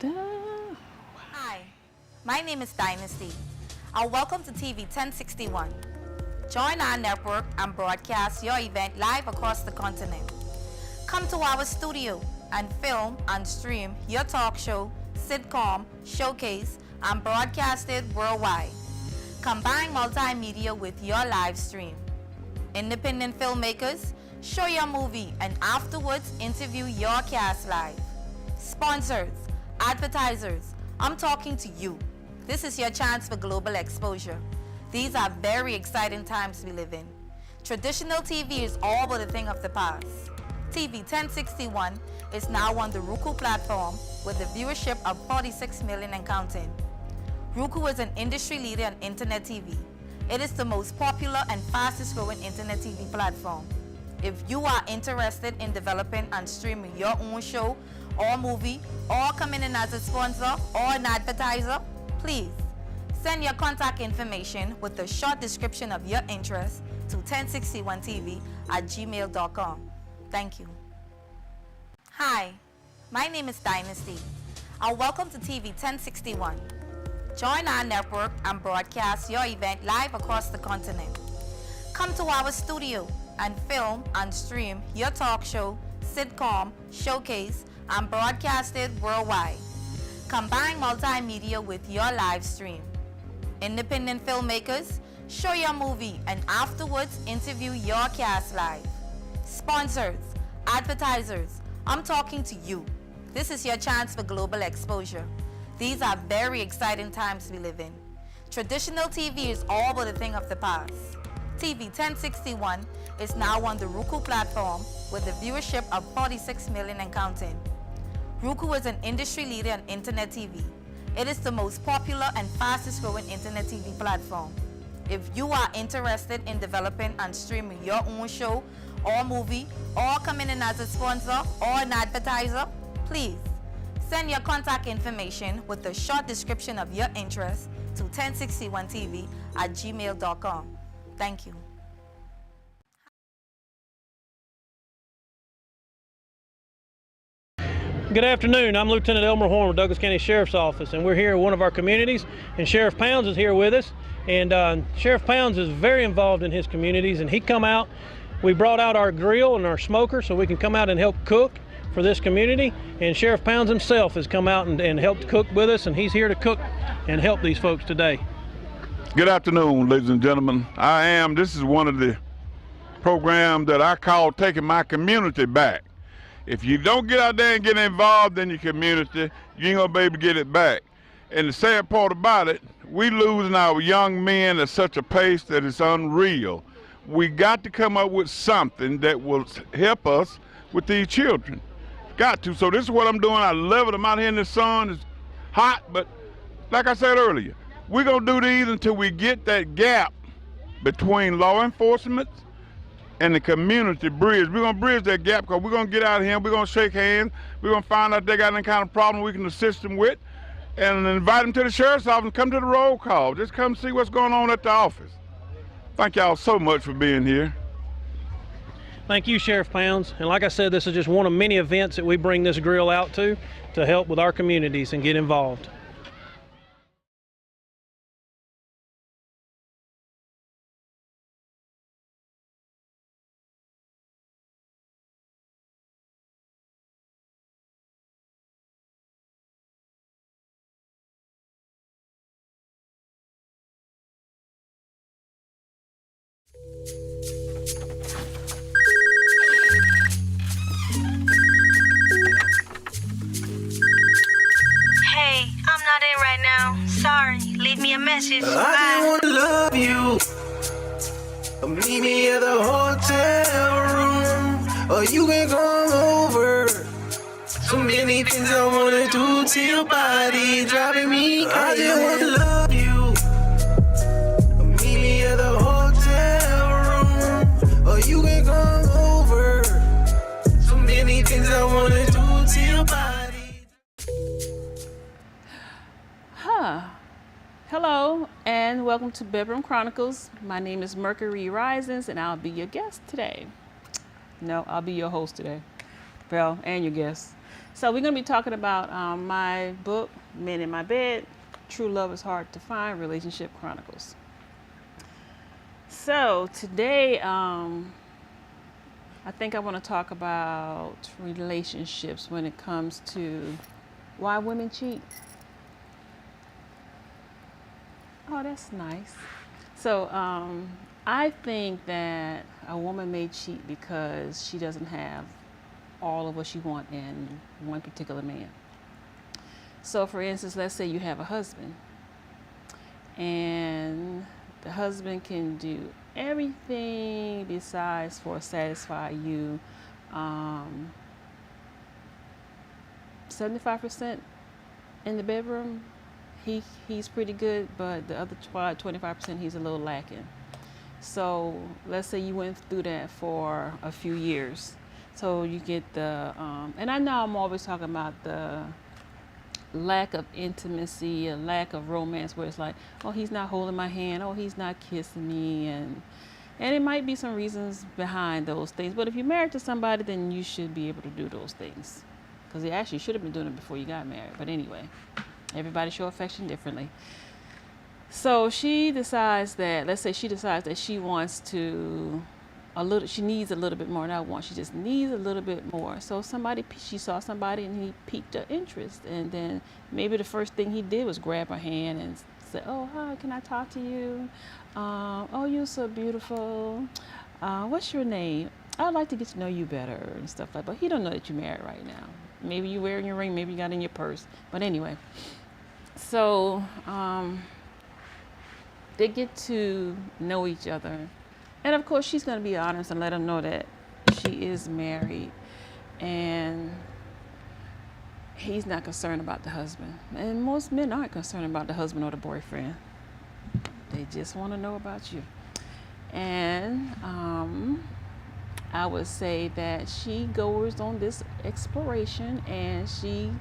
Hi, my name is Dynasty, and welcome to TV 1061. Join our network and broadcast your event live across the continent. Come to our studio and film and stream your talk show, sitcom, showcase, and broadcast it worldwide. Combine multimedia with your live stream. Independent filmmakers, show your movie and afterwards interview your cast live. Sponsors, advertisers, I'm talking to you. This is your chance for global exposure. These are very exciting times we live in. Traditional TV is all but a thing of the past. TV 1061 is now on the Roku platform with a viewership of 46 million and counting. Roku is an industry leader in internet TV. It is the most popular and fastest growing internet TV platform. If you are interested in developing and streaming your own show or movie, or coming in as a sponsor or an advertiser, please send your contact information with a short description of your interest to 1061tv@gmail.com. Thank you. Hi, my name is Dynasty, and welcome to TV 1061. Join our network and broadcast your event live across the continent. Come to our studio and film and stream your talk show, sitcom, showcase, and broadcast it worldwide. Combine multimedia with your live stream. Independent filmmakers, show your movie and afterwards interview your cast live. Sponsors, advertisers, I'm talking to you. This is your chance for global exposure. These are very exciting times we live in. Traditional TV is all but a thing of the past. TV 1061 is now on the Roku platform with a viewership of 46 million and counting. Roku is an industry leader in internet TV. It is the most popular and fastest growing internet TV platform. If you are interested in developing and streaming your own show or movie, or coming in as a sponsor or an advertiser, please send your contact information with a short description of your interest to 1061tv@gmail.com. Thank you. Good afternoon. I'm Lieutenant Elmer Horn with Douglas County Sheriff's Office, and we're here at one of our communities, and Sheriff Pounds is here with us. And Sheriff Pounds is very involved in his communities, and he come out. We brought out our grill and our smoker so we can come out and help cook for this community, and Sheriff Pounds himself has come out and helped cook with us, and he's here to cook and help these folks today. Good afternoon, ladies and gentlemen. This is one of the programs that I call taking my community back. If you don't get out there and get involved in your community, you ain't gonna be able to get it back. And the sad part about it, we losing our young men at such a pace that it's unreal. We got to come up with something that will help us with these children. Got to. So this is what I'm doing. I love it. I'm out here in the sun. It's hot, but like I said earlier, we're going to do these until we get that gap between law enforcement and the community bridge. We're going to bridge that gap because we're going to get out of here. We're going to shake hands. We're going to find out if they got any kind of problem we can assist them with and invite them to the sheriff's office and come to the roll call. Just come see what's going on at the office. Thank y'all so much for being here. Thank you, Sheriff Pounds. And like I said, this is just one of many events that we bring this grill out to help with our communities and get involved. Sorry, leave me a message. I just wanna love you. Meet me at the hotel room, or you can come over. So many things I wanna do to your body, driving me crazy. I just wanna love you. Meet me at the hotel room, or you can come over. So many things I wanna do to your body. Hello and welcome to Bedroom Chronicles. My name is Mercury Risings and I'll be your guest today. No, I'll be your host today. Well, and your guest. So we're going to be talking about my book, Men in My Bed, True Love is Hard to Find, Relationship Chronicles. So today, I think I want to talk about relationships when it comes to why women cheat. Oh, that's nice. So I think that a woman may cheat because she doesn't have all of what she wants in one particular man. So for instance, let's say you have a husband and the husband can do everything besides for satisfy you. 75% in the bedroom, he's pretty good, but the other 25% he's a little lacking. So let's say you went through that for a few years. So you get the, and I know I'm always talking about the lack of intimacy, a lack of romance, where it's like, oh, he's not holding my hand, oh, he's not kissing me, and it might be some reasons behind those things. But if you're married to somebody, then you should be able to do those things, because you actually should have been doing it before you got married. But anyway, everybody show affection differently. So she decides that, let's say she decides that she wants to she needs a little bit more, not want, she just needs a little bit more. So she saw somebody and he piqued her interest, and then maybe the first thing he did was grab her hand and say, oh, hi, can I talk to you? Oh, you're so beautiful. What's your name? I'd like to get to know you better and stuff like that. But he don't know that you're married right now. Maybe you're wearing your ring, maybe you got it in your purse. But anyway, so they get to know each other. And of course, she's going to be honest and let him know that she is married and he's not concerned about the husband. And most men aren't concerned about the husband or the boyfriend. They just want to know about you. And I would say that she goes on this exploration and she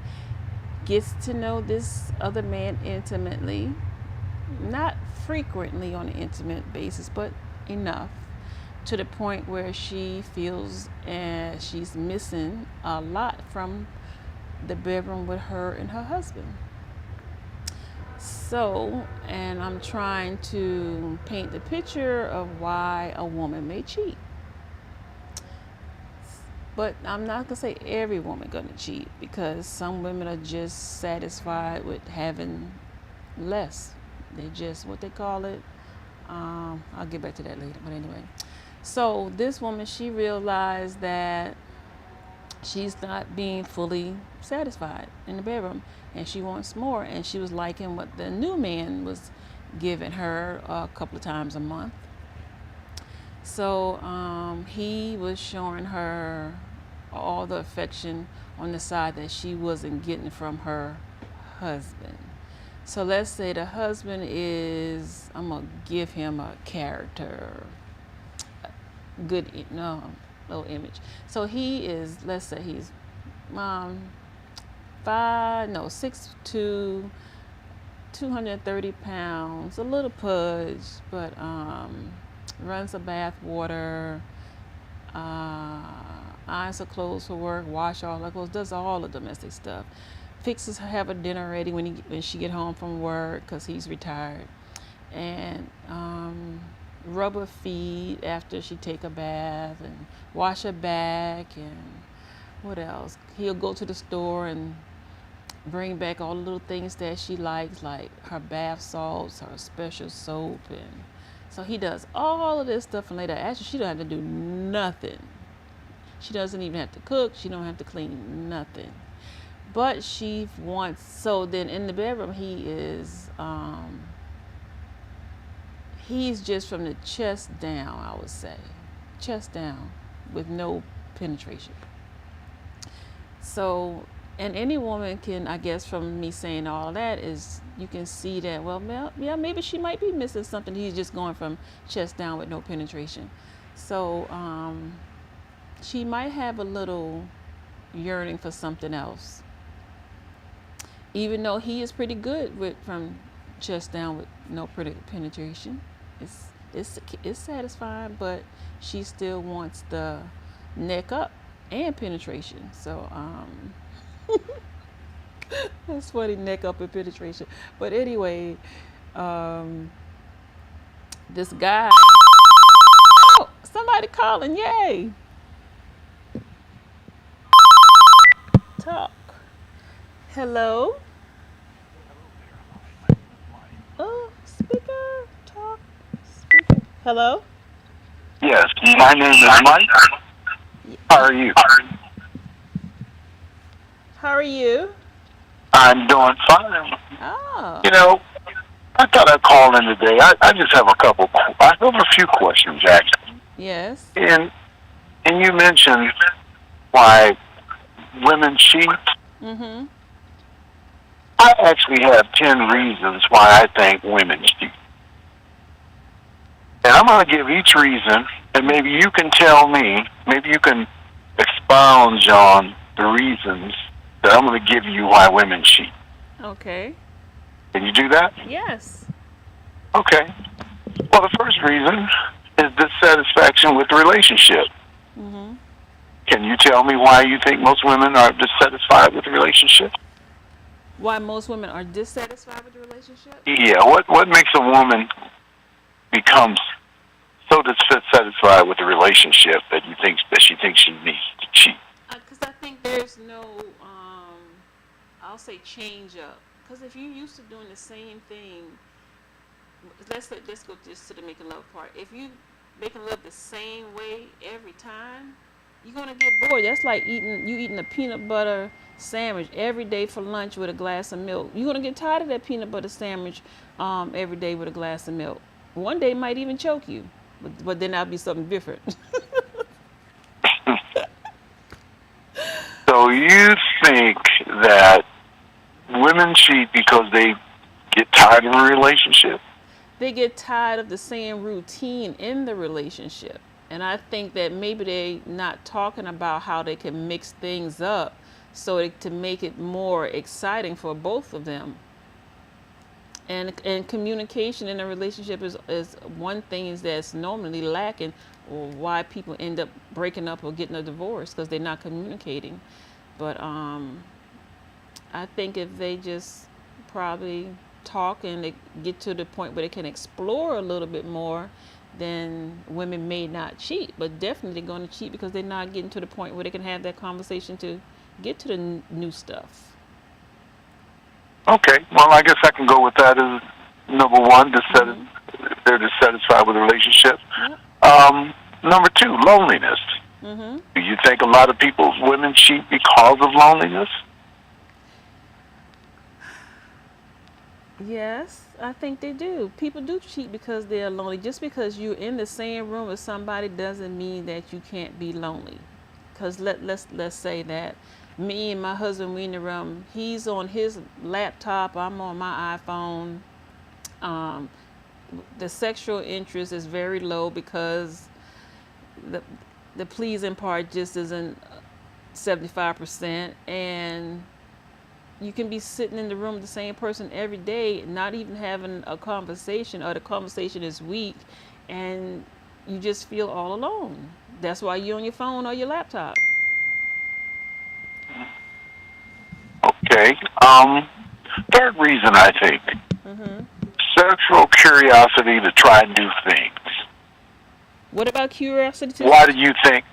gets to know this other man intimately, not frequently on an intimate basis, but enough to the point where she feels she's missing a lot from the bedroom with her and her husband. So, and I'm trying to paint the picture of why a woman may cheat. But I'm not gonna say every woman gonna cheat, because some women are just satisfied with having less. They just, what they call it, I'll get back to that later, but anyway. So this woman, she realized that she's not being fully satisfied in the bedroom and she wants more, and she was liking what the new man was giving her a couple of times a month. So he was showing her all the affection on the side that she wasn't getting from her husband. So let's say the husband is, I'm going to give him a character, good, low image. So he is, let's say he's 6'2", 230 pounds, a little pudge, but runs a bath water, irons her clothes for work, wash all her clothes, does all the domestic stuff. Fixes her, have her dinner ready when she get home from work, because he's retired, and rub her feet after she take a bath, and wash her back, and what else? He'll go to the store and bring back all the little things that she likes, like her bath salts, her special soap, and so he does all of this stuff. And later, actually, she don't have to do nothing. She doesn't even have to cook. She don't have to clean nothing. But she wants, so then in the bedroom, he is, he's just from the chest down, I would say. Chest down with no penetration. So, and any woman can, I guess, from me saying all that, is you can see that, well, yeah, maybe she might be missing something. He's just going from chest down with no penetration. So she might have a little yearning for something else. Even though he is pretty good with from chest down with no penetration. It's satisfying, but she still wants the neck up and penetration. So That's funny, neck upper penetration. But anyway, um, this guy. Oh, somebody calling! Yay! Talk. Hello. Oh, speaker. Talk. Speaker. Hello. Yes, my name is Mike. How are you? How are you? I'm doing fine. Oh. You know, I thought I'd call in today. I just have I have a few questions, actually. Yes. And you mentioned why women cheat. Mm-hmm. I actually have 10 reasons why I think women cheat. And I'm going to give each reason, and maybe you can tell me, maybe you can expound on the reasons that I'm going to give you why women cheat. Okay. Can you do that? Yes. Okay. Well, the first reason is dissatisfaction with the relationship. Mm-hmm. Can you tell me why you think most women are dissatisfied with the relationship? Why most women are dissatisfied with the relationship? Yeah. What makes a woman become so dissatisfied with the relationship that she thinks she needs to cheat? Because I think there's no, I'll say change up. Because if you're used to doing the same thing, let's go just to the making love part. If you making love the same way every time, you're gonna get bored. That's like eating a peanut butter sandwich every day for lunch with a glass of milk. You're gonna get tired of that peanut butter sandwich every day with a glass of milk. One day might even choke you, but then that'll be something different. So you think that women cheat because they get tired of a relationship? They get tired of the same routine in the relationship. And I think that maybe they not talking about how they can mix things up to make it more exciting for both of them. And communication in a relationship is one thing that's normally lacking, or why people end up breaking up or getting a divorce, because they're not communicating. But I think if they just probably talk and they get to the point where they can explore a little bit more, then women may not cheat, but definitely going to cheat because they're not getting to the point where they can have that conversation to get to the new stuff. Okay, well, I guess I can go with that as number one, they're dissatisfied with the relationship. Yep. Number two, loneliness. Mm-hmm. Do you think a lot of women cheat because of loneliness? Yes, I think they do. People do cheat because they're lonely. Just because you're in the same room with somebody doesn't mean that you can't be lonely. Because let's say that me and my husband, we in the room. He's on his laptop. I'm on my iPhone. The sexual interest is very low because the pleasing part just isn't 75%, and you can be sitting in the room with the same person every day, not even having a conversation, or the conversation is weak, and you just feel all alone. That's why you're on your phone or your laptop. Okay. Third reason, I think, Mm-hmm. sexual curiosity to try new things. What about curiosity? Why do you think?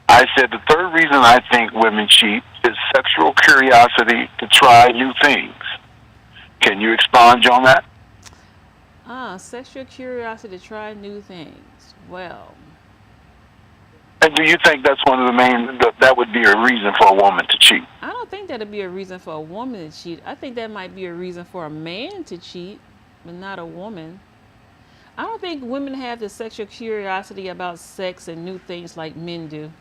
I said the third reason I think women cheat is sexual curiosity to try new things. Can you expound on that? Sexual curiosity to try new things. Well, And do you think that's one of the that would be a reason for a woman to cheat? I don't think that'd be a reason for a woman to cheat. I think that might be a reason for a man to cheat, but not a woman. I don't think women have the sexual curiosity about sex and new things like men do.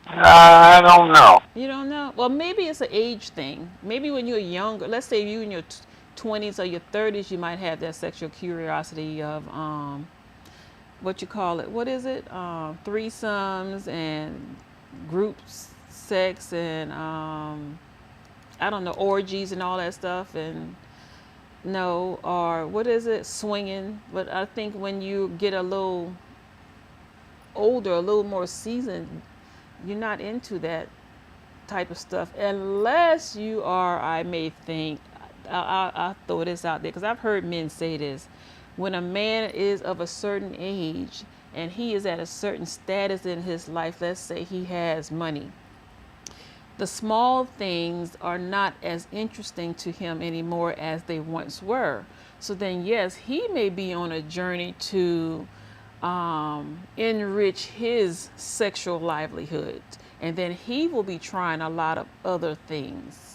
I don't know. You don't know? Well, maybe it's an age thing. Maybe when you're younger, let's say you in your 20s or your 30s, you might have that sexual curiosity of what you call it? What is it? Threesomes and groups sex and I don't know, orgies and all that stuff, and no, or what is it? Swinging. But I think when you get a little older, a little more seasoned, you're not into that type of stuff, unless you are, I may think, I'll throw this out there because I've heard men say this. When a man is of a certain age and he is at a certain status in his life, let's say he has money, the small things are not as interesting to him anymore as they once were. So then, yes, he may be on a journey to enrich his sexual livelihood, and then he will be trying a lot of other things.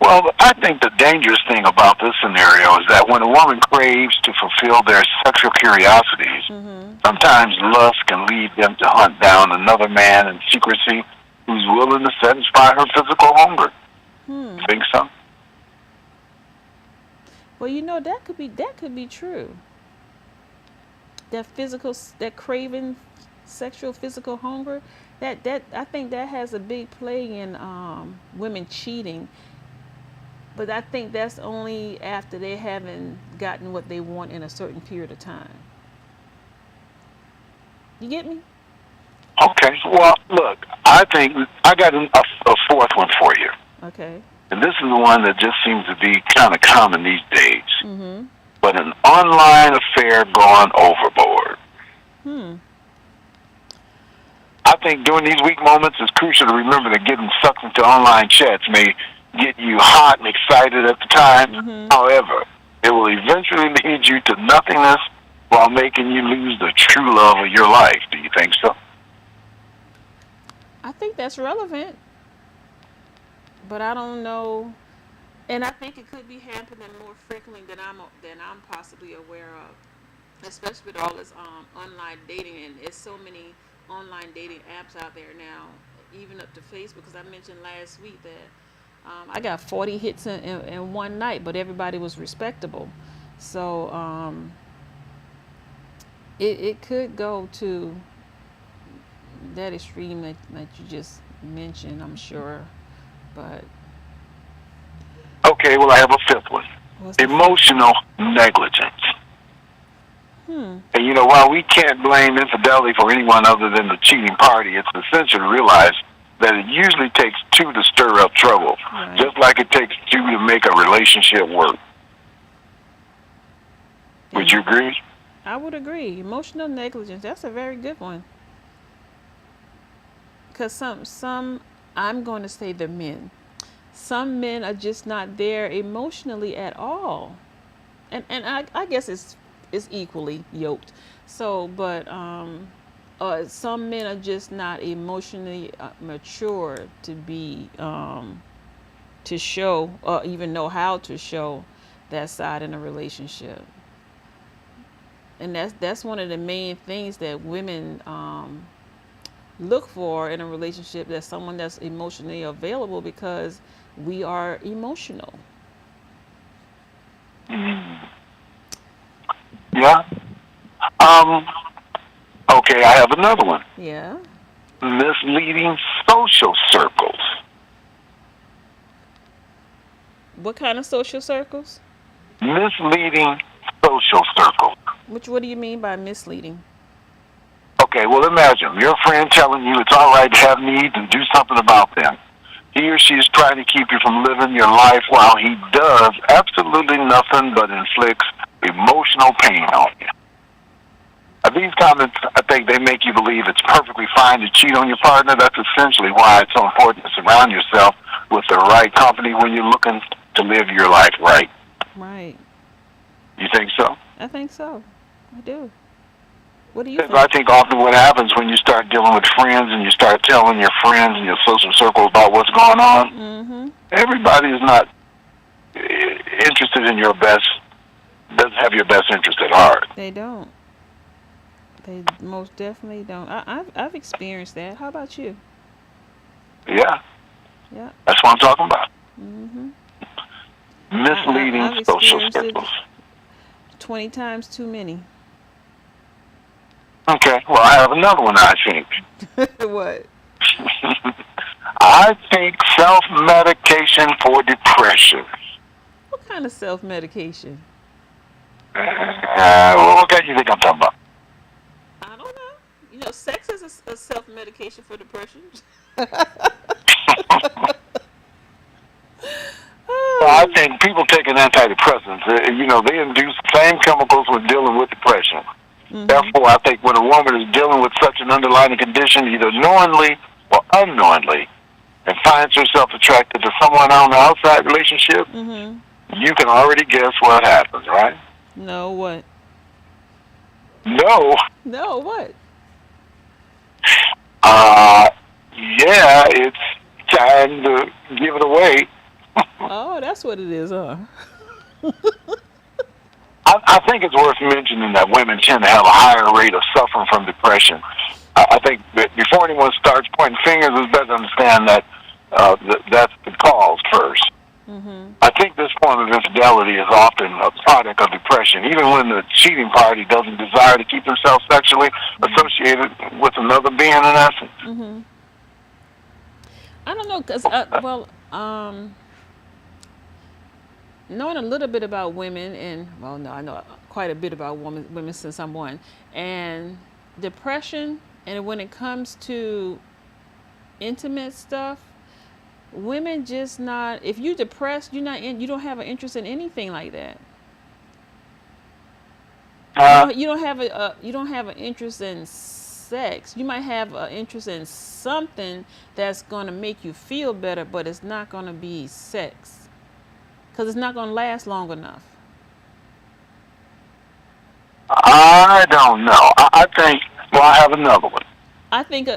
Well, I think the dangerous thing about this scenario is that when a woman craves to fulfill their sexual curiosities, sometimes lust can lead them to hunt down another man in secrecy who's willing to satisfy her physical hunger. Think so? Well, you know, that could be true. That craving, sexual physical hunger, that I think that has a big play in women cheating. But I think that's only after they haven't gotten what they want in a certain period of time. You get me? Okay. Well, look, I think I got a fourth one for you. Okay. And this is the one that just seems to be kind of common these days. But an online affair gone overboard. I think during these weak moments, it's crucial to remember that getting sucked into online chats may get you hot and excited at the time. However, it will eventually lead you to nothingness while making you lose the true love of your life. Do you think so? I think that's relevant, but I don't know, and I think it could be happening more frequently than I'm possibly aware of, especially with all this online dating, and there's so many online dating apps out there now, even up to Facebook. Because I mentioned last week that I got 40 hits in one night, but everybody was respectable. So it could go to that extreme that you just mentioned, I'm sure. But okay, well, I have a fifth one. Emotional negligence. And you know, while we can't blame infidelity for anyone other than the cheating party, it's essential to realize that it usually takes two to stir up trouble, just like it takes two to make a relationship work. Would you agree? I would agree. Emotional negligence, that's a very good one. Because some, I'm going to say the men, some men are just not there emotionally at all. And I guess it's equally yoked. So, but some men are just not emotionally mature to be to show or even know how to show that side in a relationship. And that's one of the main things that women look for in a relationship, that's someone that's emotionally available, because we are emotional. Yeah. Okay, I have another one. Yeah. Misleading social circles. What kind of social circles? Misleading social circles. What do you mean by misleading? Okay, well, imagine your friend telling you it's all right to have needs and do something about them. He or she is trying to keep you from living your life while he does absolutely nothing but inflicts emotional pain on you. These comments, I think they make you believe it's perfectly fine to cheat on your partner. That's essentially why it's so important to surround yourself with the right company when you're looking to live your life right. Right. You think so? I think so. I do. What do you think? I think often what happens when you start dealing with friends and you start telling your friends and your social circle about what's going on, everybody is not interested in your best, doesn't have your best interest at heart. They don't. They most definitely don't. I've experienced that. How about you? Yeah. Yeah. That's what I'm talking about. Misleading I've social experienced circles. it 20 times too many. Okay, well, I have another one, I think. What? I think self-medication for depression. What kind of self-medication? What kind do you think I'm talking about? I don't know. sex is a self-medication for depression. Well, I think people taking antidepressants, they induce the same chemicals when dealing with depression. Therefore, I think when a woman is dealing with such an underlying condition, either knowingly or unknowingly, and finds herself attracted to someone on the outside relationship, you can already guess what happens, right? No, what? No. No, what? Yeah, it's time to give it away. Oh, that's what it is, huh? I think it's worth mentioning that women tend to have a higher rate of suffering from depression. I think that before anyone starts pointing fingers, it's better to understand that that's the cause first. I think this form of infidelity is often a product of depression, even when the cheating party doesn't desire to keep themselves sexually associated with another being in essence. I don't know, because, knowing a little bit about women, and, well, no, I know quite a bit about women since I'm one, and depression, and when it comes to intimate stuff, women just not, if you're depressed, you don't have an interest in anything like that. You don't have an interest in sex. You might have an interest in something that's going to make you feel better, but it's not going to be sex, because it's not going to last long enough. I don't know. I think, well, I have another one. I think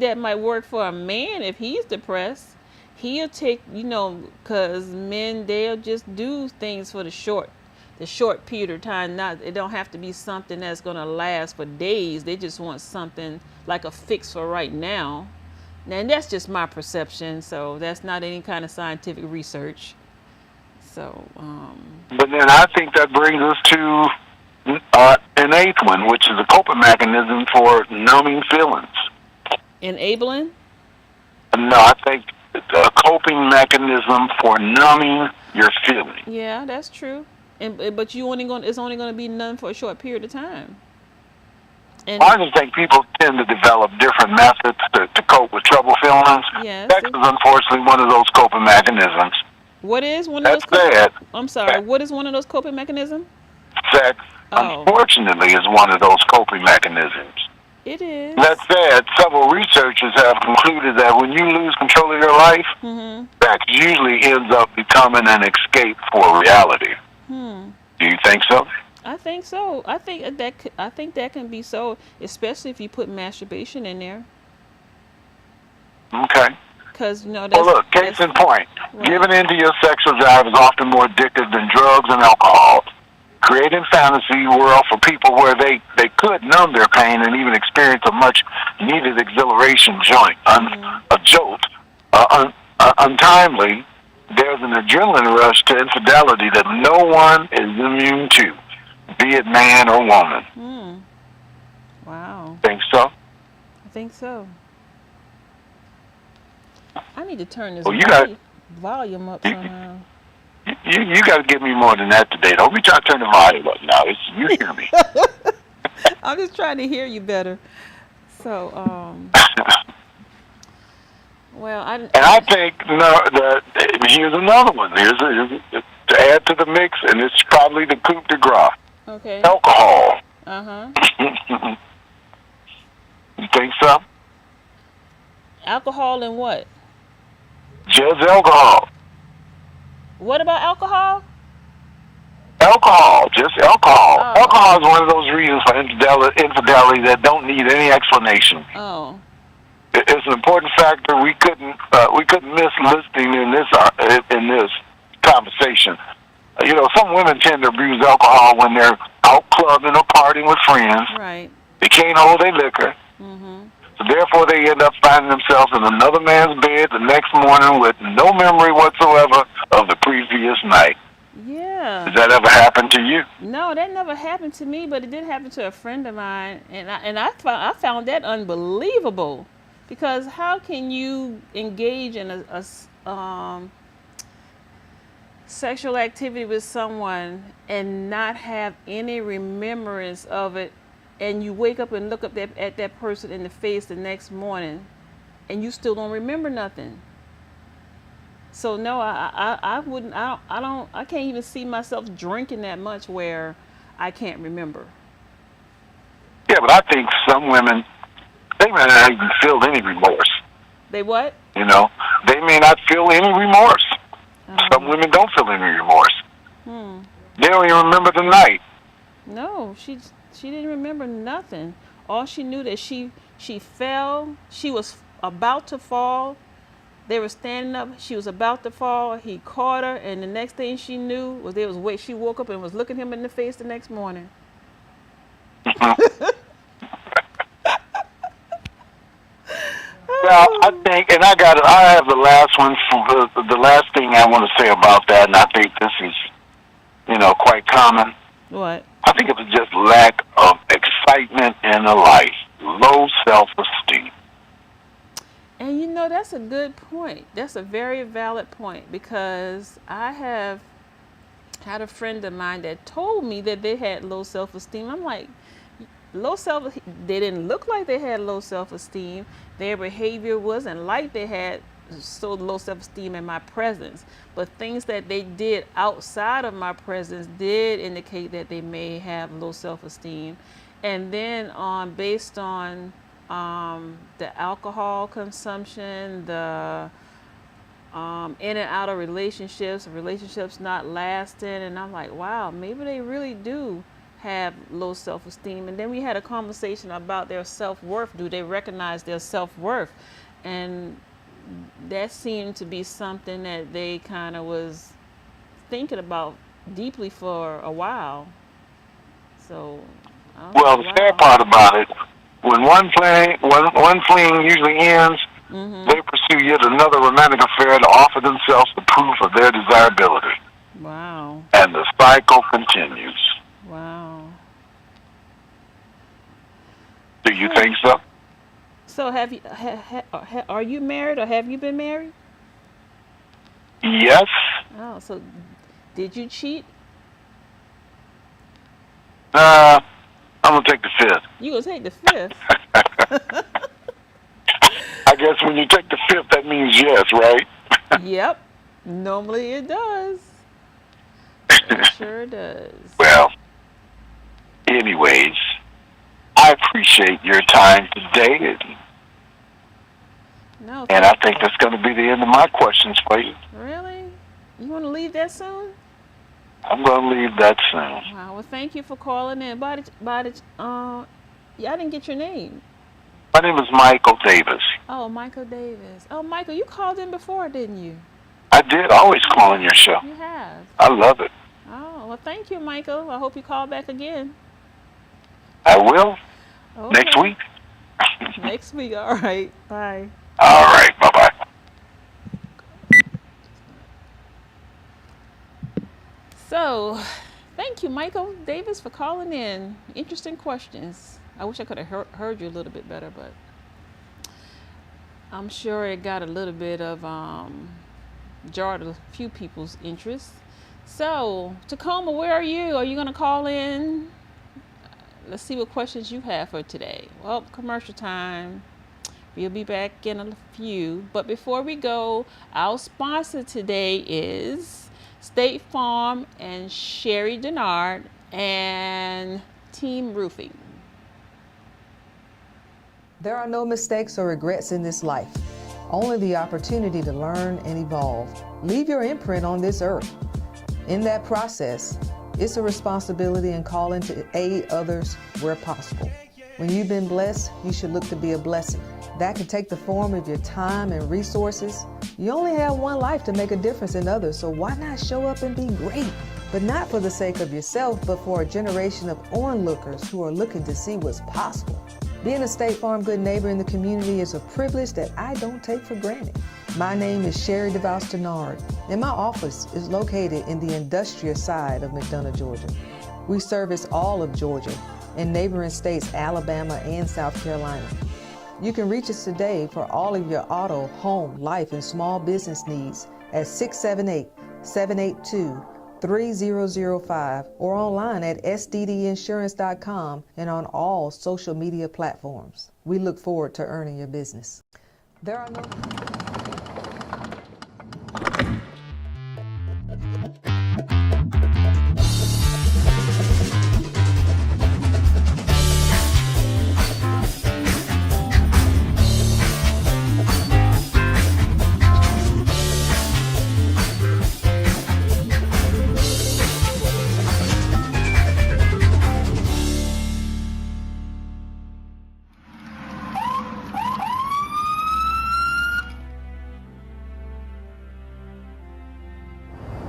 that might work for a man if he's depressed. He'll take, because men, they'll just do things for the short period of time. It don't have to be something that's going to last for days. They just want something like a fix for right now. And that's just my perception. So that's not any kind of scientific research. So, But then I think that brings us to an eighth one, which is a coping mechanism for numbing feelings. Enabling? No, I think a coping mechanism for numbing your feelings. Yeah, that's true. But it's only going to be numb for a short period of time. And I just think people tend to develop different methods to cope with trouble feelings. Yes. Sex is unfortunately one of those coping mechanisms. What is one of That's those? sad. I'm sorry. What is one of those coping mechanisms? Sex, unfortunately, is one of those coping mechanisms. It is. That said, several researchers have concluded that when you lose control of your life, sex usually ends up becoming an escape for reality. Do you think so? I think so. I think that can be so, especially if you put masturbation in there. Okay. Because that's, well, look, case in point, right. Giving in to your sexual drive is often more addictive than drugs and alcohol. Creating fantasy world for people where they could numb their pain and even experience a much needed exhilaration jolt, untimely. There's an adrenaline rush to infidelity that no one is immune to, be it man or woman. Wow. Think so? I think so. I need to turn this volume up somehow. You got to give me more than that today. Don't be trying to turn the volume up now. You hear me. I'm just trying to hear you better. So, well, I think here's another one. Here's to add to the mix, and it's probably the coup de grace. Okay. Alcohol. You think so? Alcohol and what? Just alcohol. What about alcohol? Alcohol, just alcohol. Oh. Alcohol is one of those reasons for infidelity that don't need any explanation. Oh. It's an important factor we couldn't miss listing in this conversation. Some women tend to abuse alcohol when they're out clubbing or partying with friends. Right. They can't hold their liquor. So therefore, they end up finding themselves in another man's bed the next morning with no memory whatsoever of the previous night. Yeah. Does that ever happen to you? No, that never happened to me, but it did happen to a friend of mine, and I found that unbelievable, because how can you engage in a sexual activity with someone and not have any remembrance of it and you wake up and look up at that person in the face the next morning, and you still don't remember nothing. So no, I wouldn't. I can't even see myself drinking that much where I can't remember. Yeah, but I think some women, they may not even feel any remorse. They what? You know, they may not feel any remorse. Some women don't feel any remorse. They don't even remember the night. No, she didn't remember nothing. All she knew that she fell. She was about to fall. They were standing up. She was about to fall. He caught her, and the next thing she knew was she woke up and was looking him in the face the next morning. Well, I think, and I have the last one. The last thing I want to say about that, and I think this is, quite common. What? I think it's just lack of excitement in the life, low self-esteem. And that's a good point. That's a very valid point, because I have had a friend of mine that told me that they had low self-esteem. I'm like, they didn't look like they had low self-esteem. Their behavior wasn't like they had so low self-esteem in my presence. But things that they did outside of my presence did indicate that they may have low self-esteem. And then based on the alcohol consumption, the in and out of relationships not lasting, and I'm like, wow, maybe they really do have low self-esteem. And then we had a conversation about their self-worth. Do they recognize their self-worth? And that seemed to be something that they kind of was thinking about deeply for a while. So, well, the sad part about it, when one fling usually ends, they pursue yet another romantic affair to offer themselves the proof of their desirability. Wow. And the cycle continues. Wow. Do you think so? So are you married, or have you been married? Yes. Oh, so did you cheat? I'm going to take the fifth. You going to take the fifth? I guess when you take the fifth, that means yes, right? Yep. Normally it does. It sure does. Well, anyways, I appreciate your time today. No. And I think that's going to be the end of my questions for you. Really? You want to leave that soon? I'm going to leave that soon. Wow. Well, thank you for calling in. I didn't get your name. My name is Michael Davis. Oh, Michael Davis. Oh, Michael, you called in before, didn't you? I did. Always call on your show. You have. I love it. Oh, well, thank you, Michael. I hope you call back again. I will. Okay. Next week. Next week. All right. Bye. All right. Bye-bye. So, thank you, Michael Davis, for calling in. Interesting questions. I wish I could have heard you a little bit better, but I'm sure it got a little bit of jarred a few people's interest. So, Tacoma, where are you? Are you going to call in? Let's see what questions you have for today. Well, commercial time. We'll be back in a few. But before we go, our sponsor today is State Farm and Sherry Denard and Team Roofing. There are no mistakes or regrets in this life, only the opportunity to learn and evolve. Leave your imprint on this earth. In that process, it's a responsibility and calling to aid others where possible. When you've been blessed, you should look to be a blessing. That can take the form of your time and resources. You only have one life to make a difference in others, so why not show up and be great? But not for the sake of yourself, but for a generation of onlookers who are looking to see what's possible. Being a State Farm good neighbor in the community is a privilege that I don't take for granted. My name is Sherry DeVos Denard, and my office is located in the industrial side of McDonough, Georgia. We service all of Georgia and neighboring states Alabama and South Carolina. You can reach us today for all of your auto, home, life, and small business needs at 678-782-1010 3005 or online at sddinsurance.com and on all social media platforms. We look forward to earning your business. There are no...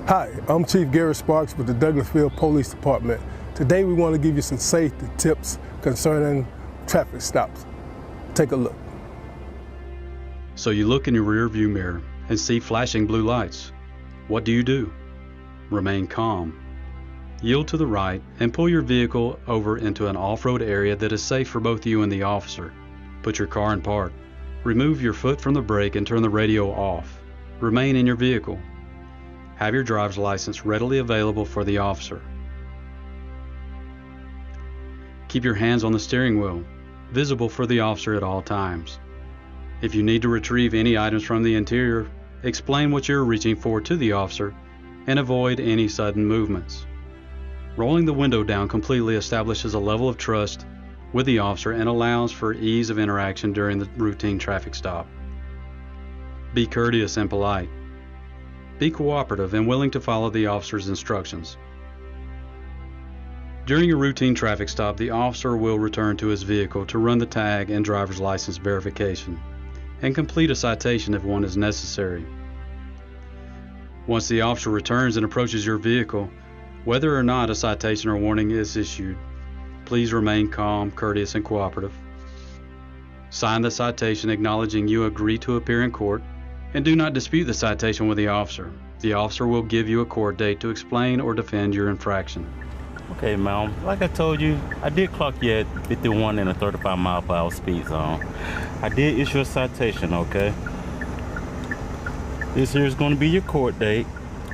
Hi, I'm Chief Gary Sparks with the Douglasville Police Department. Today we want to give you some safety tips concerning traffic stops. Take a look. So you look in your rear view mirror and see flashing blue lights. What do? Remain calm. Yield to the right and pull your vehicle over into an off-road area that is safe for both you and the officer. Put your car in park. Remove your foot from the brake and turn the radio off. Remain in your vehicle. Have your driver's license readily available for the officer. Keep your hands on the steering wheel, visible for the officer at all times. If you need to retrieve any items from the interior, explain what you're reaching for to the officer and avoid any sudden movements. Rolling the window down completely establishes a level of trust with the officer and allows for ease of interaction during the routine traffic stop. Be courteous and polite. Be cooperative and willing to follow the officer's instructions. During a routine traffic stop, the officer will return to his vehicle to run the tag and driver's license verification and complete a citation if one is necessary. Once the officer returns and approaches your vehicle, whether or not a citation or warning is issued, please remain calm, courteous, and cooperative. Sign the citation acknowledging you agree to appear in court, and do not dispute the citation with the officer. The officer will give you a court date to explain or defend your infraction. Okay, ma'am. Like I told you, I did clock you at 51 in a 35 mile per hour speed zone. I did issue a citation, okay? This here is going to be your court date.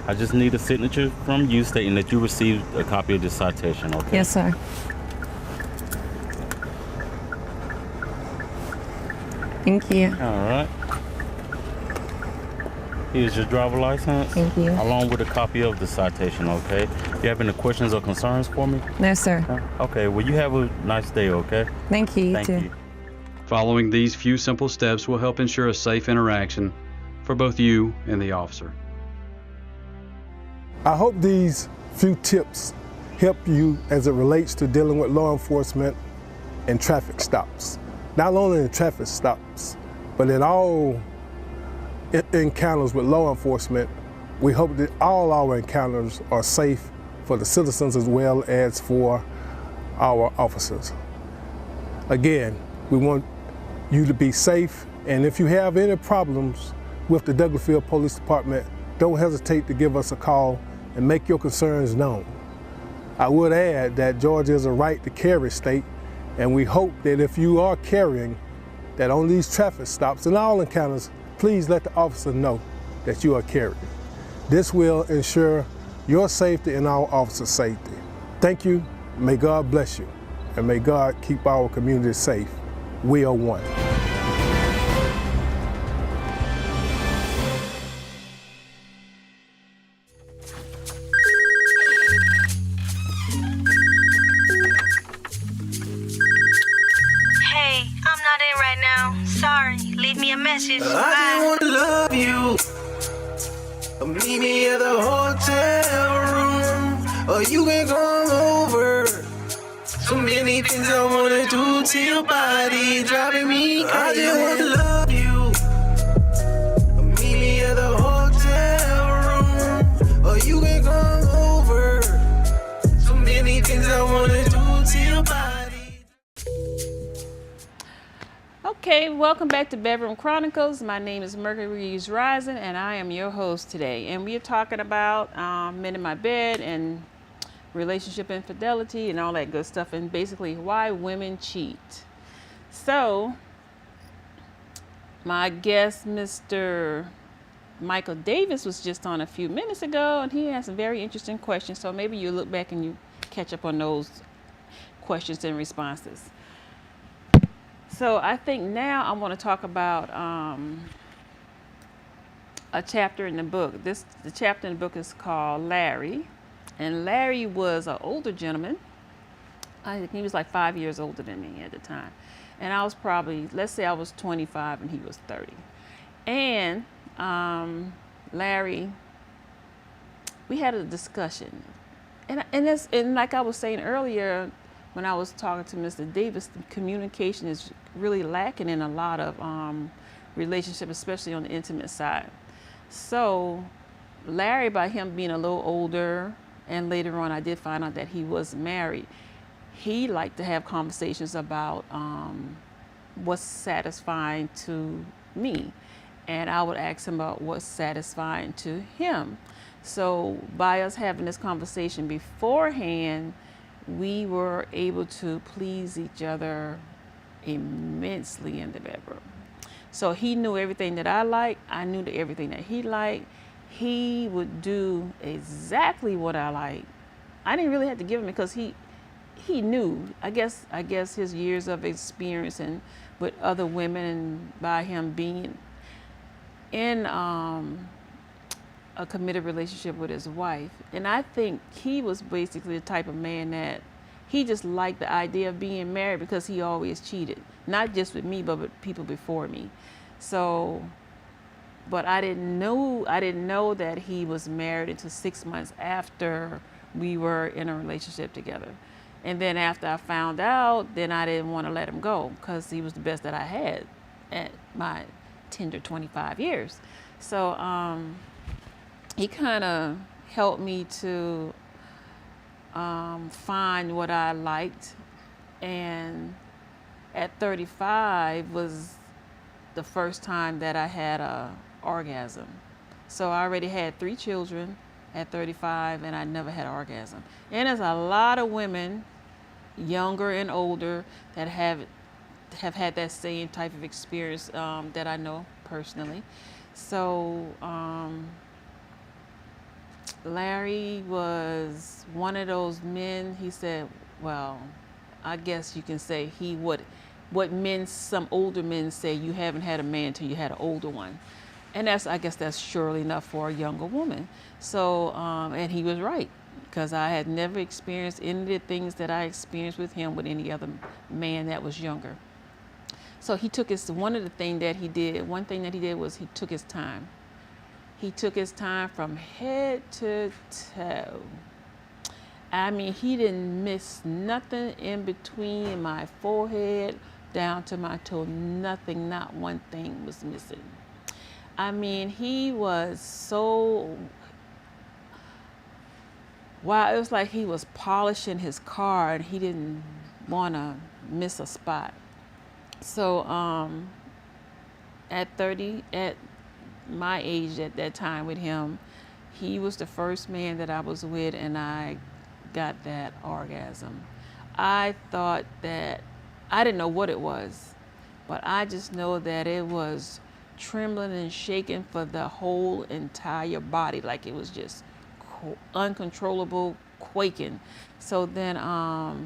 I just need a signature from you stating that you received a copy of this citation, okay? Yes, sir. Thank you. All right. Here's your driver license. Thank you. Along with a copy of the citation, okay? Do you have any questions or concerns for me? No, sir. Okay, well, you have a nice day, okay? Thank you. Thank you. Following these few simple steps will help ensure a safe interaction for both you and the officer. I hope these few tips help you as it relates to dealing with law enforcement and traffic stops. Not only in traffic stops, but in all encounters with law enforcement. We hope that all our encounters are safe for the citizens as well as for our officers. Again, we want you to be safe, and if you have any problems with the Douglasville Police Department, don't hesitate to give us a call and make your concerns known. I would add that Georgia is a right to carry state, and we hope that if you are carrying, that on these traffic stops and all encounters, please let the officer know that you are carrying. This will ensure your safety and our officers' safety. Thank you, may God bless you, and may God keep our community safe. We are one. Hey, I'm not in right now. Sorry, leave me a message. I just want to love you. Meet me at the hotel room, or you can come over. So many things I wanna do to your body, driving me crazy. I just want to love you. Meet me at the hotel room, or you can come over. So many things I wanna do to your body. Okay, welcome back to Bedroom Chronicles. My name is Mercury's Rising, and I am your host today. And we are talking about men in my bed and relationship infidelity and all that good stuff, and basically why women cheat. So, my guest, Mr. Michael Davis was just on a few minutes ago, and he has some very interesting questions. So maybe you look back and you catch up on those questions and responses. So I think now I want to talk about a chapter in the book. The chapter in the book is called Larry, and Larry was an older gentleman. I think he was like 5 years older than me at the time, and I was probably, let's say I was 25 and he was 30. And Larry, we had a discussion, and like I was saying earlier, when I was talking to Mr. Davis, the communication is really lacking in a lot of relationships, especially on the intimate side. So Larry, by him being a little older, and later on I did find out that he was married, he liked to have conversations about what's satisfying to me. And I would ask him about what's satisfying to him. So by us having this conversation beforehand, we were able to please each other immensely in the bedroom. So he knew everything that I liked. I knew everything that he liked. He would do exactly what I liked. I didn't really have to give him because he knew. I guess his years of experience and with other women, and by him being in a committed relationship with his wife. And I think he was basically the type of man that he just liked the idea of being married because he always cheated, not just with me, but with people before me. So, but I didn't know that he was married until 6 months after we were in a relationship together. And then after I found out, then I didn't want to let him go because he was the best that I had at my tender 25 years. So he kind of helped me to find what I liked. And at 35 was the first time that I had a orgasm. So I already had 3 children at 35, and I never had an orgasm. And there's a lot of women, younger and older, that have had that same type of experience that I know personally. So Larry was one of those men. He said, well, I guess you can say what men, some older men say, you haven't had a man till you had an older one. And I guess that's surely enough for a younger woman. So, and he was right, because I had never experienced any of the things that I experienced with him with any other man that was younger. So he took one thing that he did was he took his time. He took his time from head to toe. I mean, he didn't miss nothing in between my forehead down to my toe. Nothing, not one thing was missing. I mean, he was so, wow, it was like he was polishing his car and he didn't want to miss a spot. So at my age at that time with him, he was the first man that I was with, and I got that orgasm. I thought that, I didn't know what it was, but I just know that it was trembling and shaking for the whole entire body, like it was just uncontrollable quaking. So then, how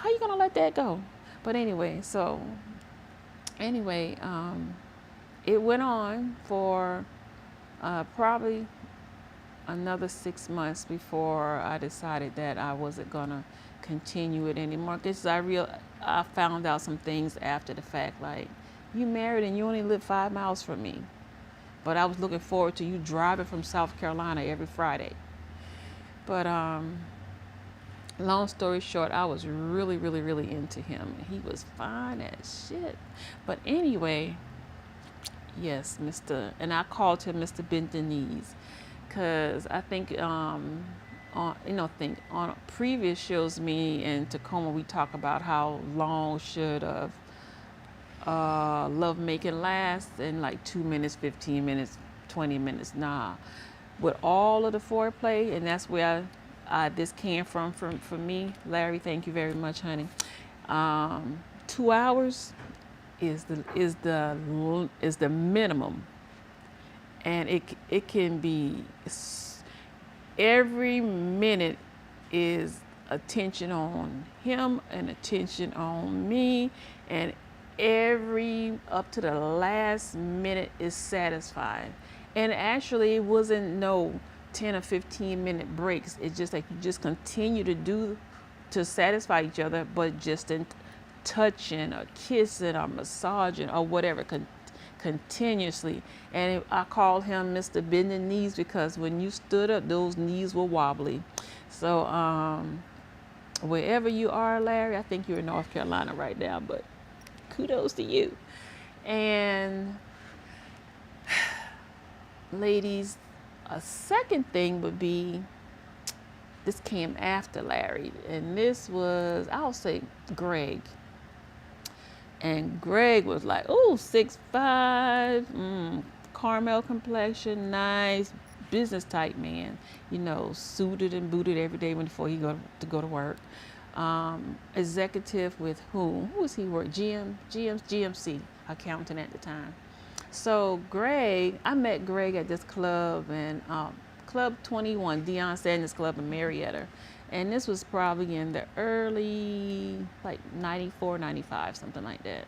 you gonna let that go? But anyway, it went on for probably another 6 months before I decided that I wasn't gonna continue it anymore. Because I found out some things after the fact, like, you married and you only live 5 miles from me, but I was looking forward to you driving from South Carolina every Friday. But long story short, I was really, really, really into him. He was fine as shit. But anyway, yes, and I called him Mr. Bentonese, because I think on previous shows, me and Tacoma, we talk about how long should love making last, and like 2 minutes, 15 minutes, 20 minutes. Nah, with all of the foreplay, and that's where this came from for me. Larry, thank you very much, honey. 2 hours is the minimum, and it can be every minute is attention on him and attention on me, and every up to the last minute is satisfied. And actually it wasn't no 10 or 15 minute breaks. It's just like you just continue to satisfy each other, but just in touching or kissing or massaging or whatever continuously. And I call him Mr. Bending Knees, because when you stood up, those knees were wobbly. So wherever you are, Larry, I think you're in North Carolina right now, but kudos to you. And ladies, a second thing would be, this came after Larry, and this was, I'll say, Greg. And Greg was like, oh, 6'5", caramel complexion, nice, business type man, you know, suited and booted every day before he go to work. Executive with whom? Who was he work? GMC, accountant at the time. So Greg, I met Greg at this club, and Club 21, Deion Sanders Club in Marietta. And this was probably in the early, like 94, 95, something like that.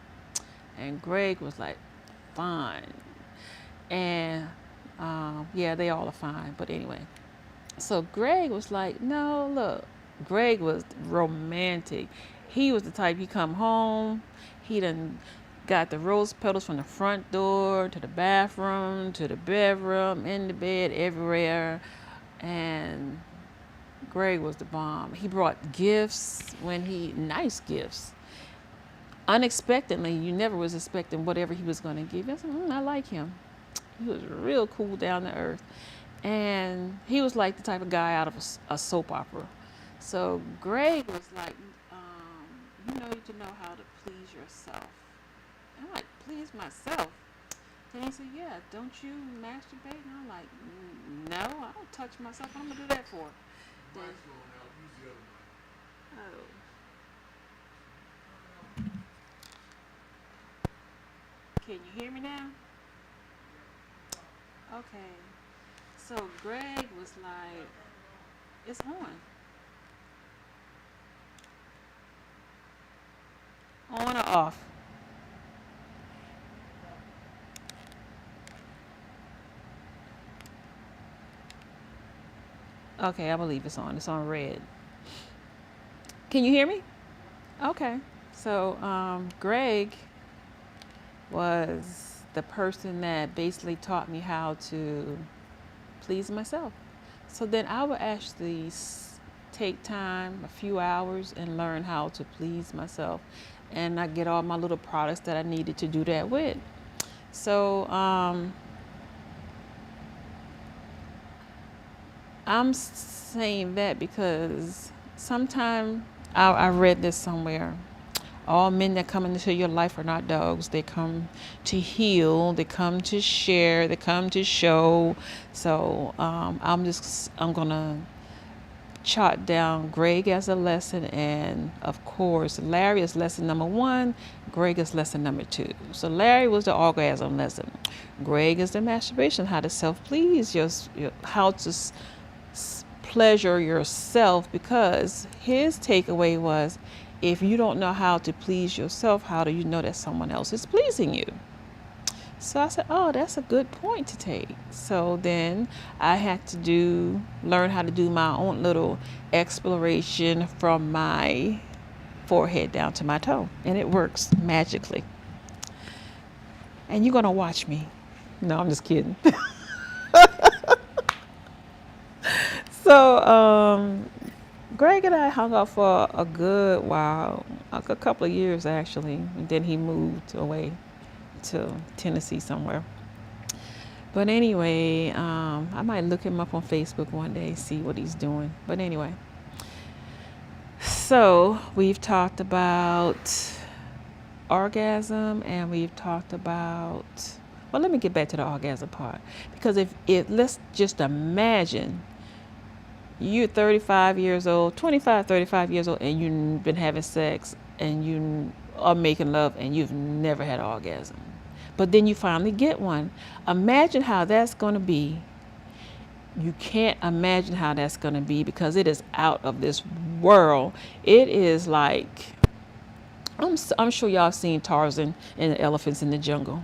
And Greg was like, fine. And yeah, they all are fine, but anyway. So Greg was like, no, look, Greg was romantic. He was the type, he come home, he done got the rose petals from the front door to the bathroom, to the bedroom, in the bed, everywhere. And Greg was the bomb. He brought gifts nice gifts. Unexpectedly, you never was expecting whatever he was going to give. I said, I like him. He was real cool, down to earth. And he was like the type of guy out of a soap opera. So Greg was like, you need to know how to please yourself. I'm like, please myself? And he said, yeah, don't you masturbate? And I'm like, no, I don't touch myself. What am I going to do that for? Then, can you hear me now? Okay. So Greg was like, it's on. On or off? Okay, I believe it's on. It's on red. Can you hear me? Okay. So Greg was the person that basically taught me how to please myself. So then I would actually take time, a few hours, and learn how to please myself. And I get all my little products that I needed to do that with. So I'm saying that because sometimes I read this somewhere. All men that come into your life are not dogs. They come to heal. They come to share. They come to show. So I'm gonna jot down Greg as a lesson, and of course Larry is lesson number 1. Greg is lesson number 2. So Larry was the orgasm lesson. Greg is the masturbation, how to self-please, how to pleasure yourself, because his takeaway was, if you don't know how to please yourself, how do you know that someone else is pleasing you? So I said, oh, that's a good point to take. So then I had to learn how to do my own little exploration from my forehead down to my toe. And it works magically. And you're going to watch me. No, I'm just kidding. So Greg and I hung out for a good while, a couple of years actually. And then he moved away to Tennessee somewhere. But anyway, I might look him up on Facebook one day, see what he's doing. But anyway, so we've talked about orgasm, and we've talked about, well, let me get back to the orgasm part, because if let's just imagine you're 35 years old, 25, 35 years old, and you've been having sex and you are making love and you've never had an orgasm. but then you finally get one. Imagine how that's going to be. You can't imagine how that's going to be because it is out of this world. It is like, I'm sure y'all have seen Tarzan and the elephants in the jungle.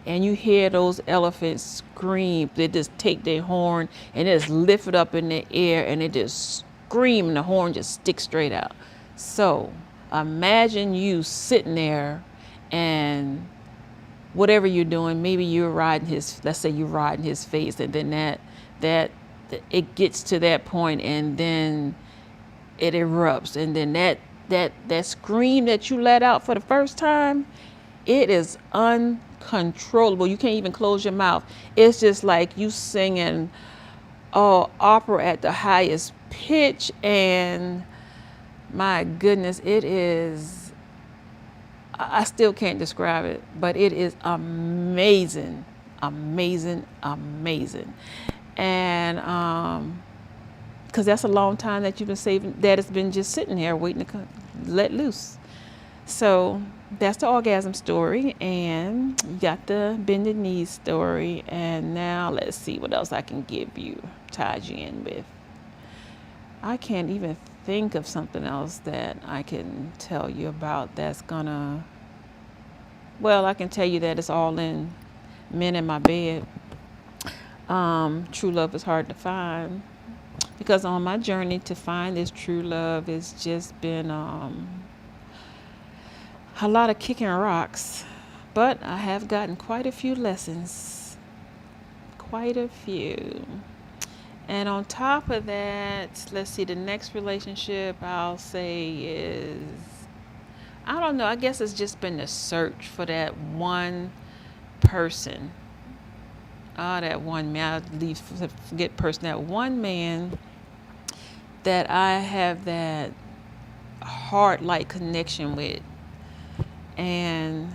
And you hear those elephants scream. They just take their horn and it just lift it up in the air and it just scream and the horn just sticks straight out. So imagine you sitting there and whatever you're doing, maybe you're riding let's say you're riding his face, and then that it gets to that point and then it erupts, and then that scream that you let out for the first time, it is uncontrollable. You can't even close your mouth. It's just like you singing opera at the highest pitch, and my goodness, it is, I still can't describe it, but it is amazing, amazing, amazing. And because that's a long time that you've been saving, that has been just sitting here waiting to let loose. So that's the orgasm story, and you got the bended knees story, and now let's see what else I can give you, tied you in with. I can't even think of something else that I can tell you about that's gonna, well, I can tell you that it's all in Men in My Bed. True love is hard to find, because on my journey to find this true love, it's just been a lot of kicking rocks, but I have gotten quite a few lessons, quite a few. And on top of that, let's see, the next relationship I'll say is, I don't know, I guess it's just been the search for that one person. That one man, forget person, that one man that I have that heart-like connection with. And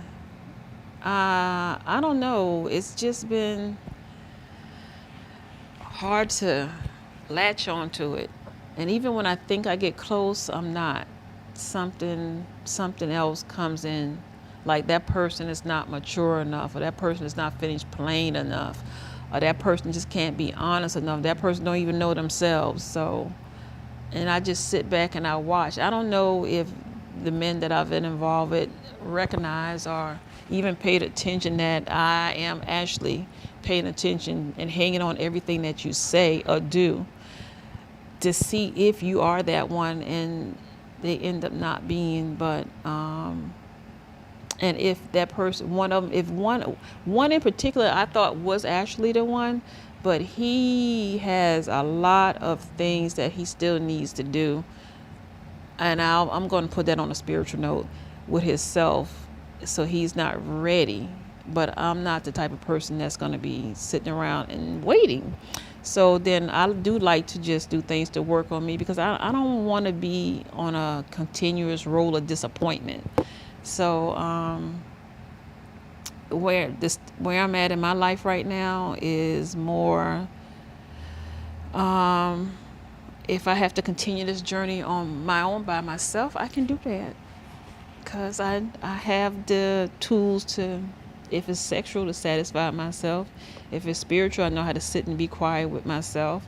I don't know, it's just been hard to latch onto it. And even when I think I get close, I'm not. Something else comes in, like that person is not mature enough, or that person is not finished playing enough, or that person just can't be honest enough, that person don't even know themselves. So, and I just sit back and I watch. I don't know if the men that I've been involved with recognize or even paid attention that I am actually paying attention and hanging on everything that you say or do to see if you are that one, and they end up not being. But and if that person, one of them, if one in particular I thought was actually the one, but he has a lot of things that he still needs to do, and I'm going to put that on a spiritual note with himself, so he's not ready. But I'm not the type of person that's going to be sitting around and waiting. So then I do like to just do things to work on me, because I don't want to be on a continuous roll of disappointment. So where I'm at in my life right now is more, if I have to continue this journey on my own by myself, I can do that, because I have the tools to, if it's sexual, to satisfy myself. If it's spiritual, I know how to sit and be quiet with myself.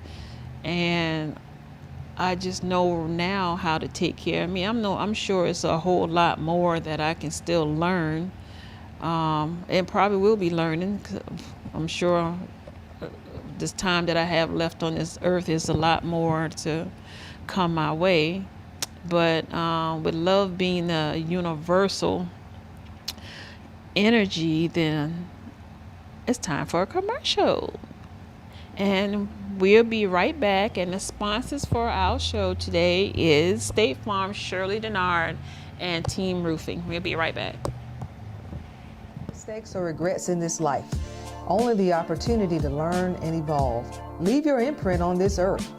And I just know now how to take care of me. I'm sure it's a whole lot more that I can still learn, and probably will be learning. I'm sure this time that I have left on this earth is a lot more to come my way. But with love being a universal energy, then it's time for a commercial, and we'll be right back. And the sponsors for our show today is State Farm, Shirley Denard, and Team Roofing. We'll be right back. Mistakes or regrets in this life, only the opportunity to learn and evolve. Leave your imprint on this earth.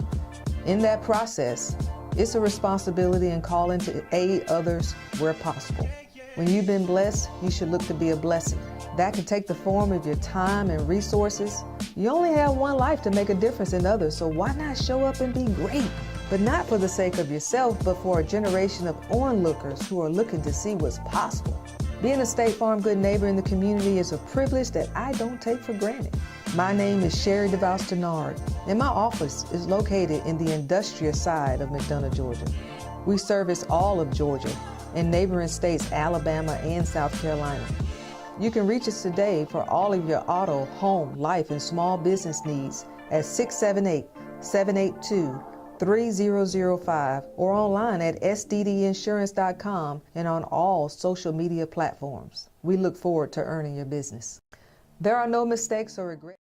In that process, it's a responsibility and calling to aid others where possible. When you've been blessed, you should look to be a blessing. That can take the form of your time and resources. You only have one life to make a difference in others, so why not show up and be great? But not for the sake of yourself, but for a generation of onlookers who are looking to see what's possible. Being a State Farm good neighbor in the community is a privilege that I don't take for granted. My name is Sherry DeVos Denard, and my office is located in the industrial side of McDonough, Georgia. We service all of Georgia and neighboring states Alabama and South Carolina. You can reach us today for all of your auto, home, life, and small business needs at 678-782-3005 or online at sddinsurance.com and on all social media platforms. We look forward to earning your business. There are no mistakes or regrets.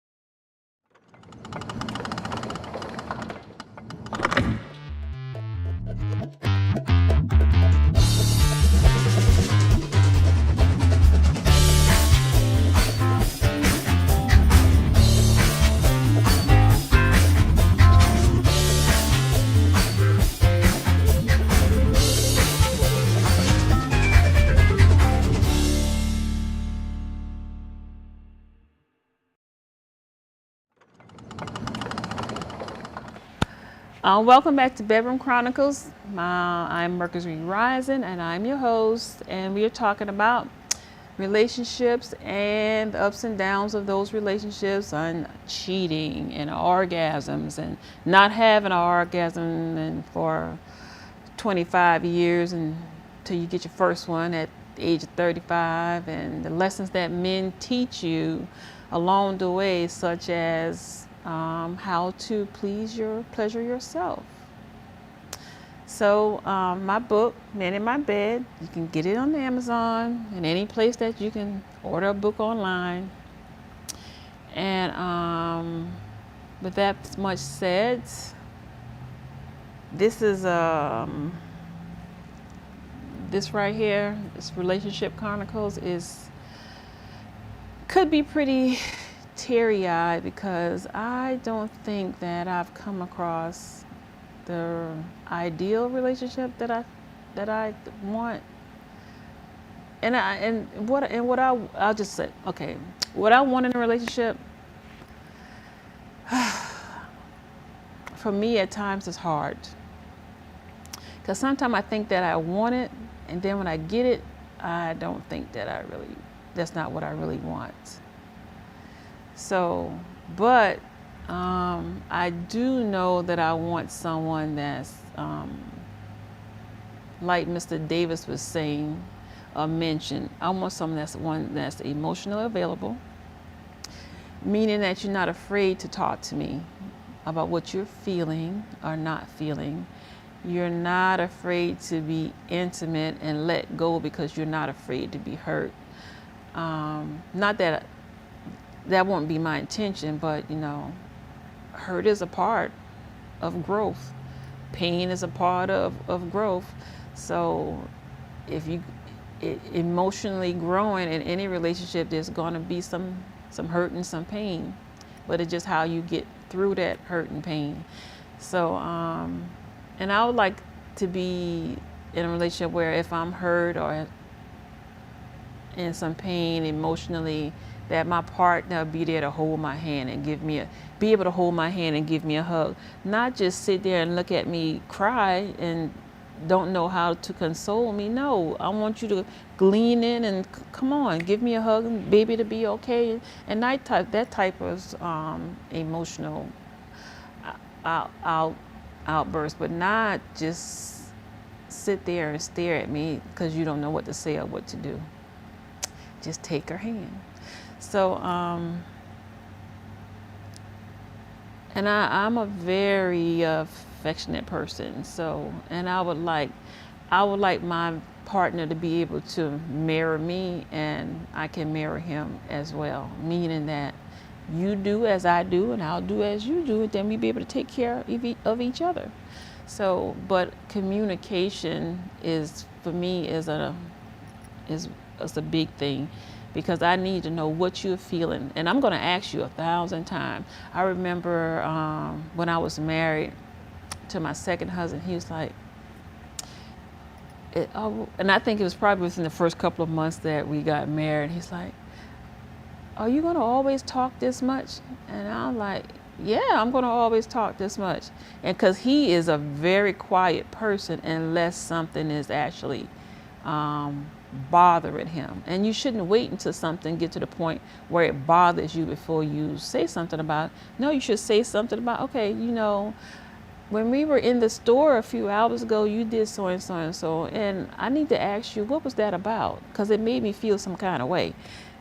Welcome back to Bedroom Chronicles. I'm Mercury Rising, and I'm your host, and we are talking about relationships and the ups and downs of those relationships, and cheating and orgasms and not having an orgasm and for 25 years until you get your first one at the age of 35, and the lessons that men teach you along the way, such as how to pleasure yourself. So my book, Men in My Bed, you can get it on Amazon and any place that you can order a book online. And with that much said, this is this right here, this Relationship Chronicles, could be pretty teary-eyed because I don't think that I've come across the ideal relationship that I want. I'll just say, okay, what I want in a relationship for me at times is hard, because sometimes I think that I want it, and then when I get it, I don't think that that's not what I really want. So, but I do know that I want someone that's, like Mr. Davis was saying, mentioned, I want someone that's emotionally available, meaning that you're not afraid to talk to me about what you're feeling or not feeling. You're not afraid to be intimate and let go because you're not afraid to be hurt. Not that won't be my intention, but hurt is a part of growth. Pain is a part of growth. So if you emotionally growing in any relationship, there's going to be some hurt and some pain, but it's just how you get through that hurt and pain. So and I would like to be in a relationship where if I'm hurt or in some pain emotionally, that my partner be there to hold my hand and be able to hold my hand and give me a hug. Not just sit there and look at me cry and don't know how to console me. No, I want you to lean in and come on, give me a hug, and baby, to be okay. And that type of emotional outburst, but not just sit there and stare at me because you don't know what to say or what to do. Just take her hand. So, and I'm a very affectionate person. So, and I would like my partner to be able to mirror me, and I can mirror him as well. Meaning that you do as I do, and I'll do as you do, and then we be able to take care of each other. So, but communication for me is a big thing. Because I need to know what you're feeling. And I'm going to ask you 1,000 times. I remember when I was married to my second husband, he was like, and I think it was probably within the first couple of months that we got married, he's like, are you going to always talk this much? And I'm like, yeah, I'm going to always talk this much. And because he is a very quiet person unless something is actually bothering him. And you shouldn't wait until something get to the point where it bothers you before you say something about it. No, you should say something about, okay, you know, when we were in the store a few hours ago, you did so and so and so, and I need to ask you, what was that about? Because it made me feel some kind of way.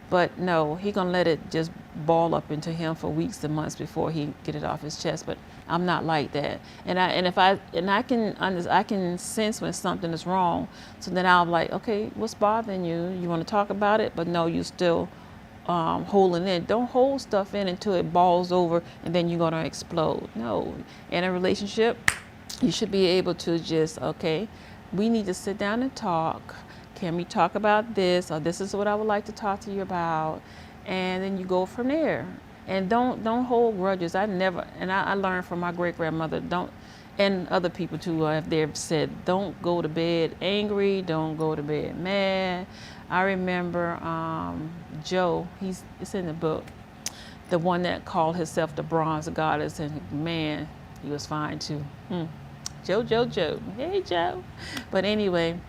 But no, he gonna let it just ball up into him for weeks and months before he get it off his chest. But I'm not like that, and I can sense when something is wrong. So then I'll be like, okay, what's bothering you? You want to talk about it? But no, you still holding in. Don't hold stuff in until it balls over and then you're gonna explode. No, in a relationship, you should be able to just, okay, we need to sit down and talk. Can we talk about this? Or this is what I would like to talk to you about, and then you go from there. And don't hold grudges. I learned from my great grandmother. And other people too, if they've said, don't go to bed angry, don't go to bed mad. I remember Joe, it's in the book, the one that called himself the bronze goddess, and man, he was fine too. Joe. Hey, Joe. But anyway,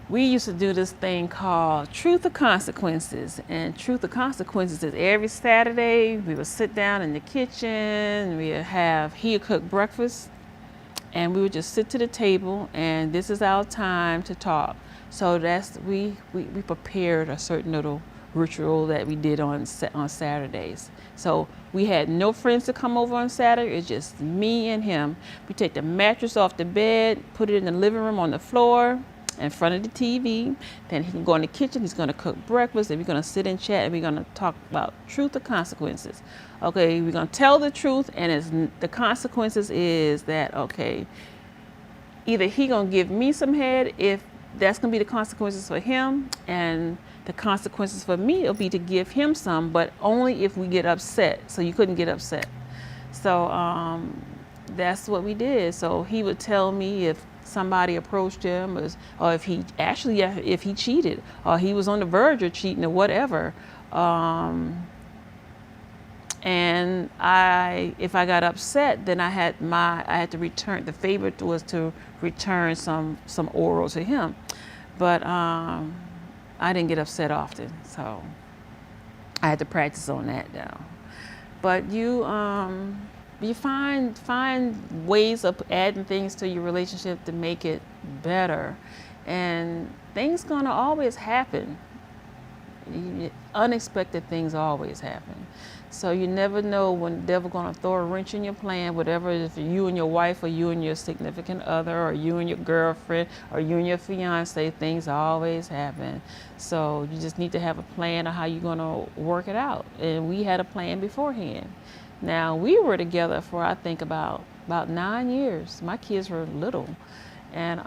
we used to do this thing called Truth or Consequences. And Truth or Consequences is every Saturday, we would sit down in the kitchen, he'd cook breakfast, and we would just sit to the table, and this is our time to talk. So we prepared a certain little ritual that we did on Saturdays. So we had no friends to come over on Saturday. It's just me and him. We take the mattress off the bed, put it in the living room on the floor in front of the TV. Then he can go in the kitchen. He's going to cook breakfast, and we're going to sit and chat, and we're going to talk about truth or consequences. Okay, we're going to tell the truth, and the consequences is that, okay, either he going to give me some head, if that's going to be the consequences for him, and the consequences for me will be to give him some, but only if we get upset. So you couldn't get upset. So that's what we did. So he would tell me if somebody approached him, or if he cheated, or he was on the verge of cheating, or whatever. And if I got upset, then I had to return. The favor was to return some oral to him, but I didn't get upset often, so I had to practice on that now. But you find ways of adding things to your relationship to make it better, and things gonna always happen. Unexpected things always happen. So you never know when the devil gonna throw a wrench in your plan, whatever, if you and your wife, or you and your significant other, or you and your girlfriend, or you and your fiance, things always happen. So you just need to have a plan of how you're gonna work it out. And we had a plan beforehand. Now, we were together for, I think, about 9 years. My kids were little. And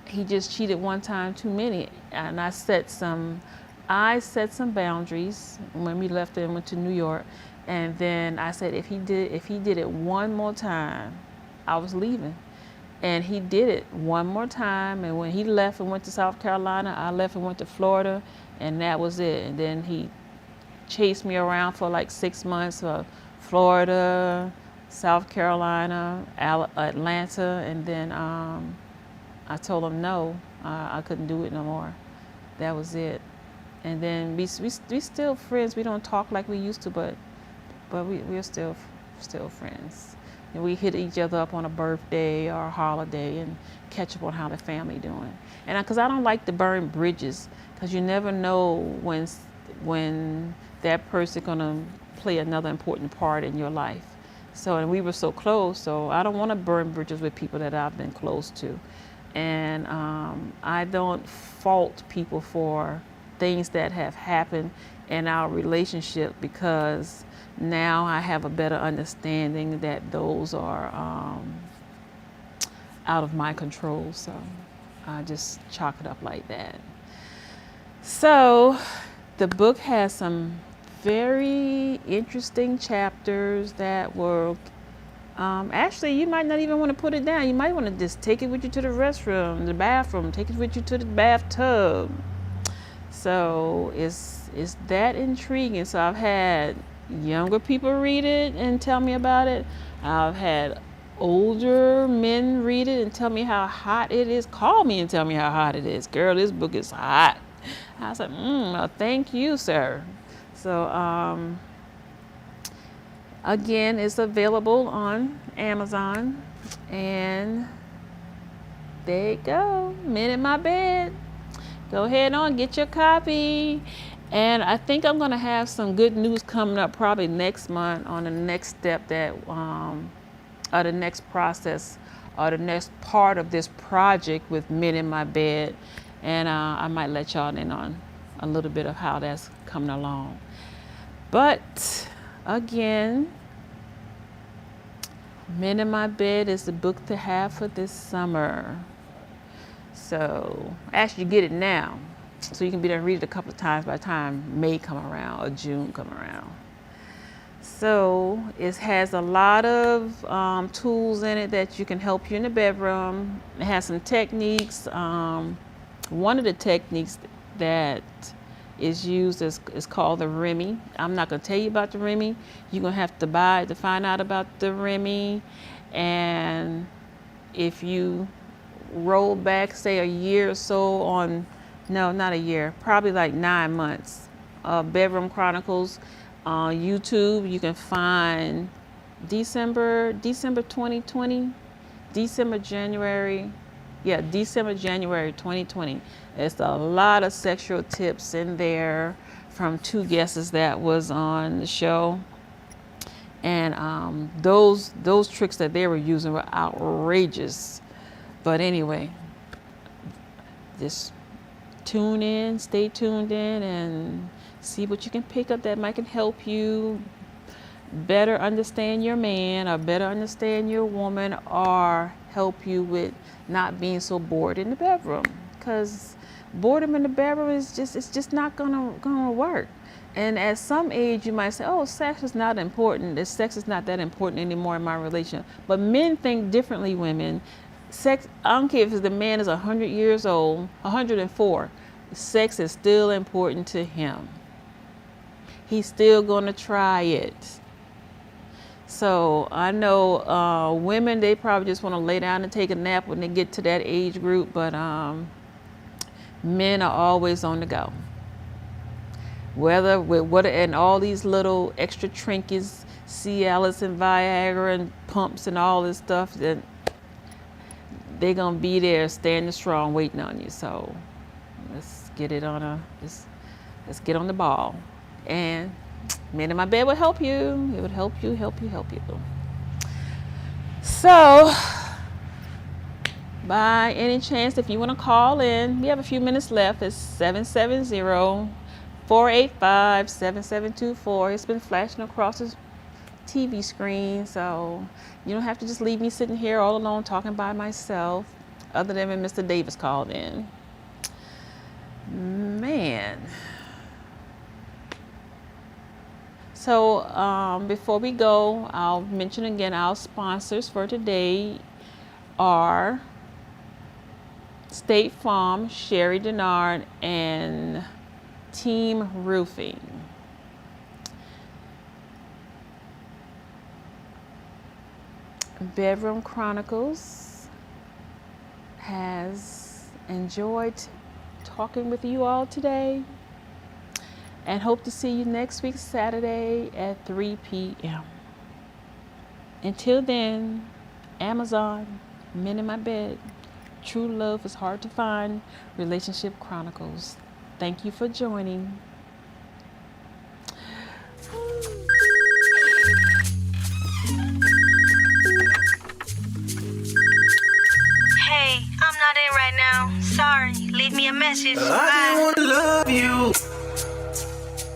he just cheated one time too many. And I set some boundaries when we left and went to New York. And then I said, if he did it one more time, I was leaving. And he did it one more time. And when he left and went to South Carolina, I left and went to Florida, and that was it. And then he chased me around for like 6 months, Florida, South Carolina, Atlanta, and then I told him no, I couldn't do it no more. That was it. And then we still friends. We don't talk like we used to, but we're still friends. And we hit each other up on a birthday or a holiday and catch up on how the family doing. And because I don't like to burn bridges, because you never know when that person gonna play another important part in your life. So, and we were so close, so I don't want to burn bridges with people that I've been close to. And I don't fault people for things that have happened in our relationship, because now I have a better understanding that those are out of my control. So I just chalk it up like that. So the book has some very interesting chapters that were actually, you might not even want to put it down. You might want to just take it with you to the restroom, the bathroom, take it with you to the bathtub. So it's that intriguing. So I've had younger people read it and tell me about it. I've had older men read it and tell me how hot it is. Call me and tell me how hot it is. Girl, this book is hot. I was like, well, thank you, sir. So, again, it's available on Amazon. And there you go, Men in My Bed. Go ahead on, get your copy. And I think I'm gonna have some good news coming up probably next month on the next step that, or the next process, or the next part of this project with Men in My Bed. And I might let y'all in on a little bit of how that's coming along. But again, Men in My Bed is the book to have for this summer. So actually get it now, so you can be there and read it a couple of times by the time May come around or June come around. So it has a lot of tools in it that you can help you in the bedroom. It has some techniques. One of the techniques that is used is called the Remy. I'm not going to tell you about the Remy. You're going to have to buy it to find out about the Remy. And if you roll back, say, a year or so on, no, not a year, probably like 9 months, Bedroom Chronicles on YouTube, you can find December 2020, January 2020. It's a lot of sexual tips in there from 2 guests that was on the show. And those tricks that they were using were outrageous. But anyway, just tune in, stay tuned in, and see what you can pick up that might can help you better understand your man or better understand your woman, or help you with not being so bored in the bedroom. Because boredom in the bedroom is just not gonna work. And at some age you might say, oh, sex is not important. Sex is not that important anymore in my relationship. But men think differently, women. Sex, I don't care if the man is 100 years old, 104, sex is still important to him. He's still gonna try it. So I know women, they probably just want to lay down and take a nap when they get to that age group, but men are always on the go. Whether with what and all these little extra trinkets, Cialis and Viagra and pumps and all this stuff, that they're gonna be there standing strong waiting on you. So let's get it on let's get on the ball. And Men in My Bed will help you. It would help you. So, by any chance, if you want to call in, we have a few minutes left. It's 770-485-7724. It's been flashing across the TV screen, so you don't have to just leave me sitting here all alone talking by myself, other than when Mr. Davis called in. Man. So before we go, I'll mention again our sponsors for today are State Farm, Sherry Denard, and Team Roofing. Bedroom Chronicles has enjoyed talking with you all today, and hope to see you next week, Saturday at 3 p.m. Until then, Amazon, Men in My Bed, True Love is Hard to Find, Relationship Chronicles. Thank you for joining. Hey, I'm not in right now. Sorry, leave me a message. I Bye. just wanna love you.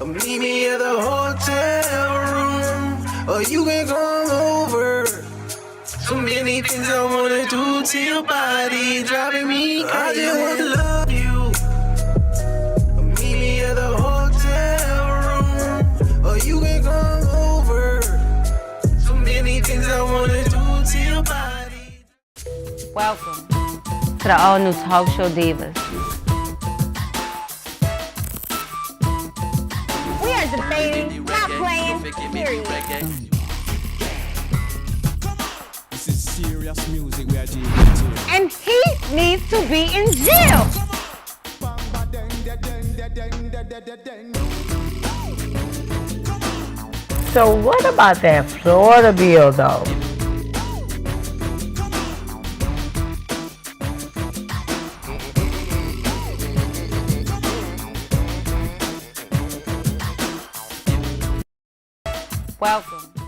Meet me at the hotel room, or you can come over. So many things I wanna do to your body, driving me crazy. I just wanna love you. Meet me at the hotel room, or you can come over. So many things I wanna do to your body. Welcome to the all-new Talk Show Divas. Debating, not playing, period. This is serious music we are doing too. And he needs to be in jail. So what about that Florida bill though? Welcome